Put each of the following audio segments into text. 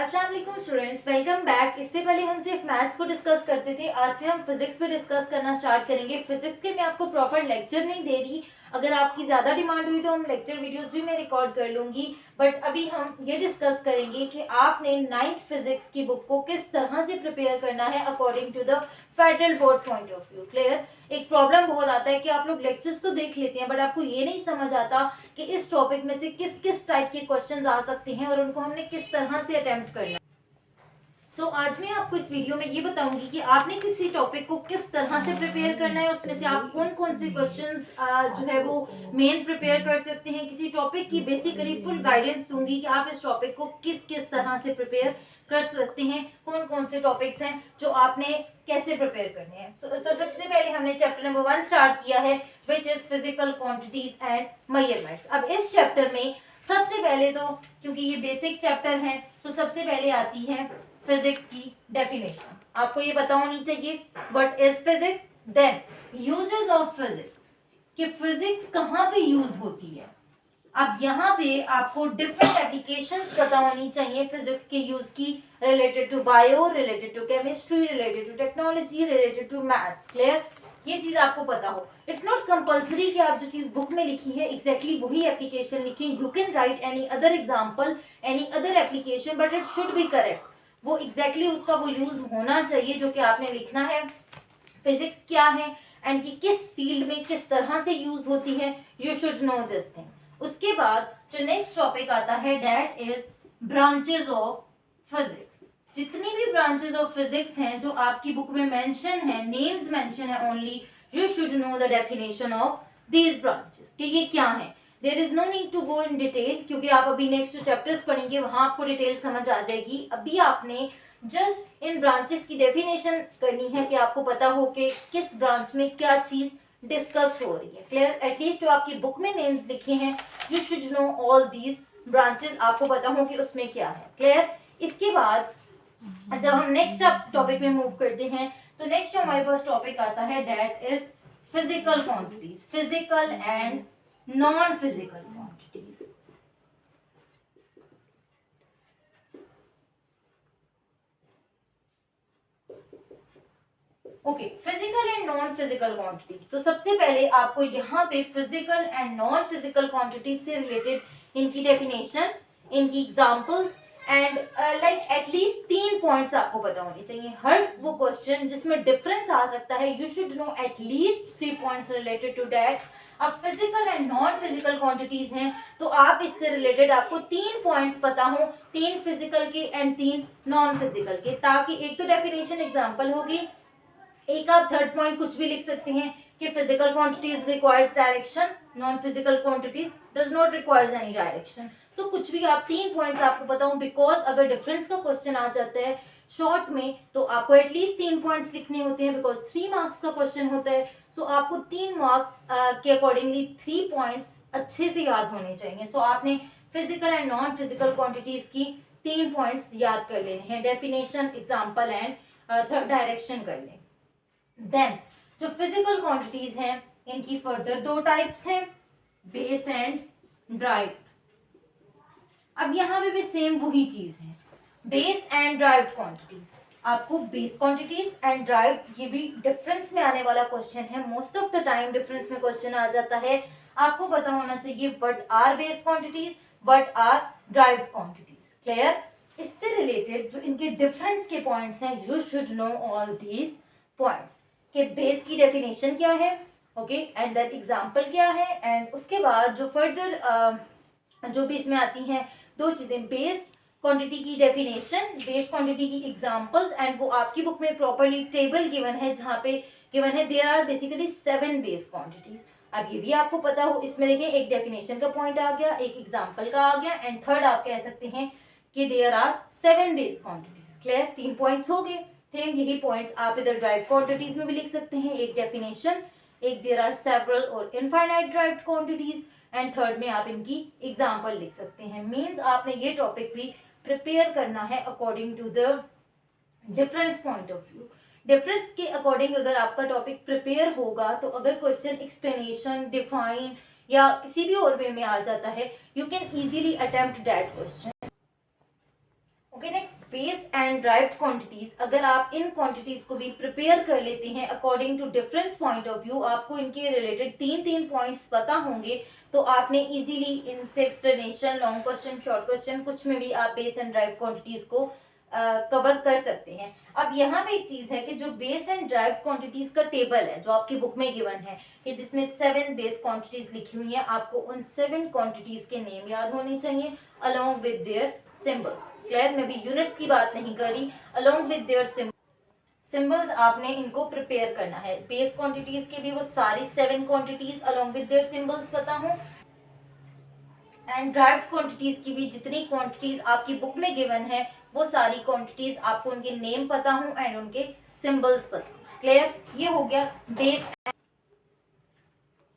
अस्सलाम वालेकुम students, welcome back. इससे पहले हम सिर्फ मैथ्स को डिस्कस करते थे, आज से हम फिजिक्स पे डिस्कस करना स्टार्ट करेंगे। फिजिक्स के मैं आपको प्रॉपर लेक्चर नहीं दे रही, अगर आपकी ज़्यादा डिमांड हुई तो हम लेक्चर वीडियोस भी मैं रिकॉर्ड कर लूँगी। बट अभी हम ये डिस्कस करेंगे कि आपने 9th फिजिक्स की बुक को किस तरह से प्रिपेयर करना है according to the federal board point of view. Clear? एक प्रॉब्लम बहुत आता है कि आप लोग लेक्चर्स तो देख लेते हैं बट आपको ये नहीं समझ आता कि इस टॉपिक में से किस किस टाइप के क्वेश्चंस आ सकते हैं और उनको हमने किस तरह से अटेम्प्ट करना है। आज मैं आपको इस वीडियो में ये बताऊंगी कि आपने किसी टॉपिक को किस तरह से प्रिपेयर करना है, उसमें से आप कौन कौन से क्वेश्चंस जो है वो मेन प्रिपेयर कर सकते हैं। किसी टॉपिक की बेसिकली फुल गाइडेंस दूंगी कि आप इस टॉपिक को किस किस तरह से प्रिपेयर कर सकते हैं, कौन कौन से टॉपिक्स हैं जो आपने कैसे प्रिपेयर करने हैं। सबसे पहले हमने चैप्टर नंबर 1 स्टार्ट किया है, which is physical quantities and measurements. अब इस चैप्टर में सबसे पहले तो, क्योंकि ये बेसिक चैप्टर है, सबसे पहले आती है फिजिक्स की डेफिनेशन। आपको ये पता होनी चाहिए what is physics, then uses of physics, कि फिजिक्स कहाँ पे यूज होती है। अब यहाँ पे आपको डिफरेंट एप्लीकेशंस पता होनी चाहिए फिजिक्स के यूज की, related to bio, related to chemistry, related to technology, related to maths. Clear? ये चीज आपको पता हो। इट्स नॉट कंपल्सरी कि आप जो चीज बुक में लिखी है एग्जैक्टली वही एप्लीकेशन लिखें। You can write any other example, any other application, but it should be correct. वो एग्जैक्टली उसका वो यूज होना चाहिए जो कि आपने लिखना है। फिजिक्स क्या है एंड कि किस फील्ड में किस तरह से यूज होती है, you should no this thing. उसके बाद जो नेक्स्ट टॉपिक आता है that is branches of physics. जितनी भी ब्रांचेस ऑफ फिजिक्स हैं जो आपकी बुक में मेंशन है, नेम्स मेंशन है only, you should know the definition of these branches कि ये क्या है। There is no need to go in detail, क्योंकि आप अभी नेक्स्ट जो चैप्टर्स पढ़ेंगे वहां आपको डिटेल समझ आ जाएगी। अभी आपने जस्ट इन ब्रांचेस की डेफिनेशन करनी है कि आपको पता हो कि किस ब्रांच में क्या चीज डिस्कस हो रही है। क्लियर? एटलीस्ट जो आपकी बुक में नेम्स लिखे हैं, you should know all these branches, आपको पता हो कि उसमें क्या है। क्लियर? इसके बाद जब हम नेक्स्ट टॉपिक में मूव करते हैं तो नेक्स्ट हमारे पास टॉपिक आता है that is physical quantities, physical and non physical quantities. Okay, physical and non physical quantities. तो सबसे पहले आपको यहाँ पे physical and non physical quantities से रिलेटेड इनकी डेफिनेशन, इनकी examples and like at least 3 points आपको पता होने चाहिए। हर वो क्वेश्चन जिसमें डिफरेंस आ सकता है, you should know at least 3 points related to that. अब physical and non physical quantities हैं तो आप इससे रिलेटेड आपको 3 पॉइंट्स पता हो, 3 फिजिकल के एंड 3 नॉन फिजिकल के, ताकि एक तो डेफिनेशन एग्जांपल होगी, एक आप थर्ड पॉइंट कुछ भी लिख सकते हैं कि physical quantities requires direction, non physical quantities does not requires any direction. So कुछ भी आप 3 पॉइंट्स आपको पता हो, बिकॉज अगर डिफरेंस का क्वेश्चन आ जाता है शॉर्ट में तो आपको एटलीस्ट 3 पॉइंट्स लिखने होते हैं, बिकॉज 3 मार्क्स का क्वेश्चन होता है। सो आपको 3 मार्क्स के अकॉर्डिंगली 3 पॉइंट्स अच्छे से याद होने चाहिए। सो आपने physical and non physical quantities की 3 पॉइंट्स याद कर लेने हैं, डेफिनेशन, एग्जाम्पल एंड डायरेक्शन कर लें। देन जो फिजिकल क्वांटिटीज हैं इनकी फर्दर 2 टाइप्स हैं, बेस एंड ड्राइव्ड। अब यहाँ पे भी सेम वही चीज है, बेस एंड ड्राइव्ड क्वांटिटीज। आपको बेस क्वांटिटीज एंड ड्राइव्ड, ये भी डिफरेंस में आने वाला क्वेश्चन है, most of the time difference में क्वेश्चन आ जाता है। आपको पता होना चाहिए what are base quantities, what are derived quantities. Clear? इससे रिलेटेड जो इनके डिफरेंस के पॉइंट्स हैं, you should know all these points कि बेस की डेफिनेशन क्या है, ओके, एंड देन एग्जांपल क्या है, एंड उसके बाद जो फर्दर जो भी इसमें आती हैं 2 चीजें, बेस क्वांटिटी की डेफिनेशन, बेस क्वांटिटी की एग्जांपल्स, एंड वो आपकी बुक में प्रॉपर्ली टेबल गिवन है जहाँ पे गिवन है there are basically 7 base quantities. अब ये भी आपको पता हो, इसमें देखिए एक डेफिनेशन का पॉइंट आ गया, एक एग्जाम्पल का आ गया, एंड थर्ड आप कह सकते हैं कि there are 7 base quantities. Clear? 3 points हो गए। सेम यही पॉइंट्स आप इधर ड्राइव्ड क्वांटिटीज में भी लिख सकते हैं, एक डेफिनेशन, एक देयर आर सेवरल और infinite derived quantities, and third में आप इनकी एग्जांपल लिख सकते हैं। मींस आपने ये टॉपिक भी प्रिपेयर करना है according to the difference point of view. Difference के अकॉर्डिंग अगर आपका टॉपिक प्रिपेयर होगा तो अगर क्वेश्चन एक्सप्लेनेशन, डिफाइन या किसी भी और वे में आ जाता है, you can easily attempt that question. Okay, next base and derived quantities. अगर आप इन क्वांटिटीज को भी प्रिपेयर कर लेते हैं according to difference point of view, आपको इनके रिलेटेड तीन पॉइंट्स पता होंगे, तो आपने इजीली इनसे explanation, long question, short question, कुछ में भी आप बेस एंड ड्राइव्ड क्वांटिटीज को कवर कर सकते हैं। अब यहाँ पे एक चीज है कि जो बेस एंड ड्राइव्ड क्वांटिटीज का टेबल है जो आपकी बुक में गिवन है कि जिसमें 7 बेस क्वांटिटीज लिखी हुई है, आपको उन 7 क्वांटिटीज के नेम याद होने चाहिए along with their symbols. Clear? मैं भी यूनिट्स की बात नहीं कर रही, अलोंग विद देयर सिंबल्स आपने इनको प्रिपेयर करना है। बेस क्वांटिटीज के भी वो सारी 7 quantities along with their symbols पता हो, एंड ड्राइव्ड क्वांटिटीज की भी जितनी क्वांटिटीज आपकी बुक में गिवन है वो सारी क्वांटिटीज आपको उनके नेम पता हो एंड उनके सिंबल्स पता। क्लियर? ये हो गया बेस।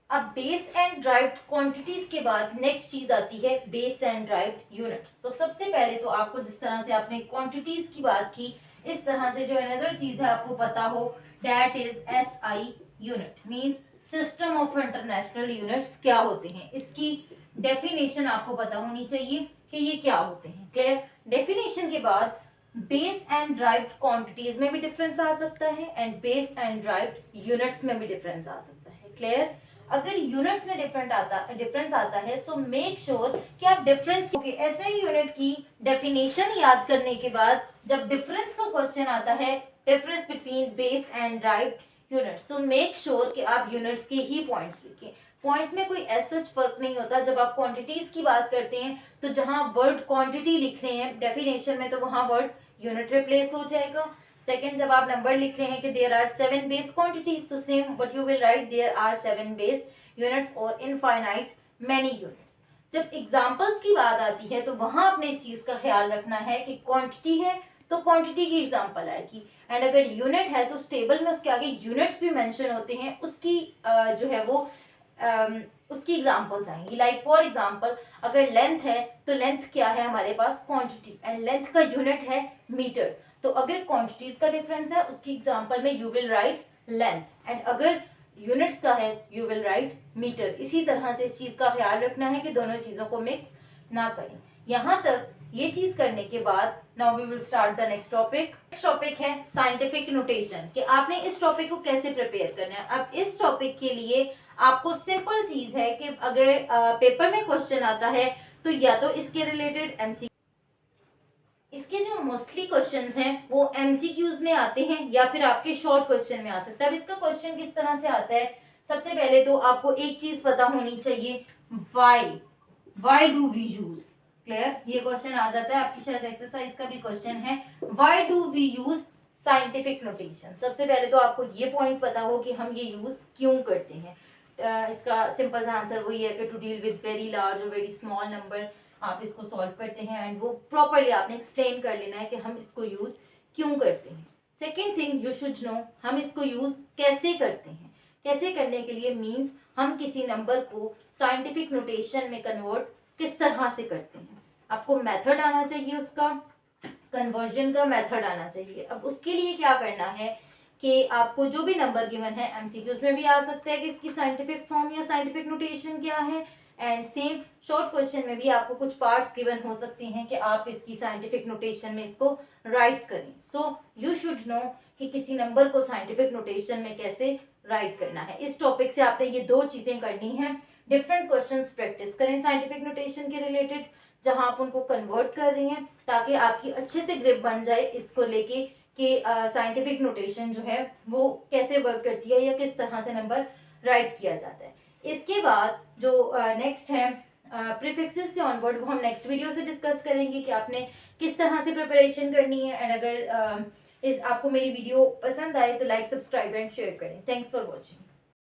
अब बेस एंड ड्राइव्ड क्वांटिटीज के बाद नेक्स्ट चीज आती है बेस एंड ड्राइव्ड यूनिट्स। तो सबसे पहले तो आपको जिस तरह से आपने क्वांटिटीज की बात की, इस तरह से जो अनदर चीज है आपको पता हो, that is SI unit, means system of international units क्या होते हैं। इसकी डेफिनेशन आपको पता होनी चाहिए कि ये क्या होते हैं। क्लियर? डेफिनेशन के बाद बेस एंड ड्राइव्ड क्वांटिटीज में भी डिफरेंस आ सकता है and base and derived units में भी डिफरेंस आ सकता है। क्लियर? अगर यूनिट्स में डिफरेंस आता है सो मेक श्योर कि आप डिफरेंस एसआई यूनिट की डेफिनेशन याद करने के बाद जब डिफरेंस का क्वेश्चन आता है, difference between base and derived units, so make sure कि आप यूनिट्स के ही पॉइंट्स लिखें। पॉइंट्स में कोई ऐसा फर्क नहीं होता। जब आप क्वांटिटीज की बात करते हैं तो जहां वर्ड क्वांटिटी लिख रहे हैं डेफिनेशन में, तो वहां वर्ड यूनिट रिप्लेस हो जाएगा। सेकंड, जब आप नंबर लिख रहे हैं कि there are 7 base quantities, so same but you will write there are 7 base units और इनफाइनाइट मेनी यूनिट्स। जब एग्जांपल्स की बात आती है तो वहां आपने इस चीज का ख्याल रखना है कि क्वांटिटी है तो क्वांटिटी की एग्जांपल आएगी, एंड अगर यूनिट है तो उस टेबल में उसके आगे यूनिट्स भी मेंशन होते हैं, उसकी जो है वो उसकी एग्जांपल्स आएंगी। लाइक फॉर एग्जांपल, अगर लेंथ है तो लेंथ क्या है हमारे पास? क्वांटिटी, एंड लेंथ का यूनिट है मीटर। तो अगर क्वांटिटीज का डिफरेंस है उसकी एग्जांपल में you will right length, and अगर यूनिट्स का है यू विल राइट मीटर। इसी तरह से इस चीज का ख्याल रखना है कि दोनों चीजों को मिक्स ना करें। यहाँ तक ये चीज करने के बाद now we will start the next topic. Next topic है साइंटिफिक नोटेशन, कि आपने इस टॉपिक को कैसे प्रिपेयर करना है। अब इस टॉपिक के लिए आपको सिंपल चीज है कि अगर पेपर में क्वेश्चन आता है तो या तो इसके रिलेटेड एमसी, इसके जो मोस्टली क्वेश्चंस हैं वो एमसीक्यूज में आते हैं या फिर आपके शॉर्ट क्वेश्चन में आ सकता है। अब इसका क्वेश्चन किस तरह से आता है, सबसे पहले तो आपको एक चीज पता होनी चाहिए, why do we use. Clear? ये क्वेश्चन आ जाता है आपकी, शायद एक्सरसाइज का भी क्वेश्चन है, why do we use scientific notation. सबसे पहले तो आपको ये पॉइंट पता हो कि हम ये यूज क्यों करते हैं। इसका सिंपल सा आंसर वही है कि to deal with very large और वेरी स्मॉल नंबर। आप इसको सॉल्व करते हैं एंड वो प्रॉपरली आपने एक्सप्लेन कर लेना है कि हम इसको यूज क्यों करते हैं। Second thing you should no, हम इसको यूज कैसे करते हैं। कैसे करने के लिए मीन्स हम किसी नंबर को साइंटिफिक नोटेशन में कन्वर्ट किस तरह से करते हैं। आपको मेथड आना चाहिए, उसका कन्वर्जन का मेथड आना चाहिए। अब उसके लिए क्या करना है कि आपको जो भी नंबर गिवन है एमसीक्यूज में भी आ सकता है कि इसकी साइंटिफिक फॉर्म या साइंटिफिक नोटेशन क्या है, एंड सेम शॉर्ट क्वेश्चन में भी आपको कुछ पार्ट्स गिवन हो सकते हैं कि आप इसकी साइंटिफिक नोटेशन में इसको राइट करें। सो यू शुड नो कि किसी नंबर को साइंटिफिक नोटेशन में कैसे राइट करना है। इस टॉपिक से आपने ये 2 चीजें करनी है। डिफरेंट क्वेश्चंस प्रैक्टिस करें साइंटिफिक नोटेशन के रिलेटेड, जहां आप उनको कन्वर्ट कर रही हैं, ताकि आपकी अच्छे से ग्रिप बन जाए इसको लेके कि साइंटिफिक नोटेशन जो है वो कैसे वर्क करती है या किस तरह से नंबर राइट किया जाता है। इसके बाद जो नेक्स्ट है प्रीफिक्सेस से ऑनवर्ड, वो हम नेक्स्ट वीडियो से डिस्कस करेंगे कि आपने किस तरह से प्रिपरेशन करनी है। एंड अगर आपको मेरी वीडियो पसंद आए तो लाइक, सब्सक्राइब एंड शेयर करें। Thanks for watching.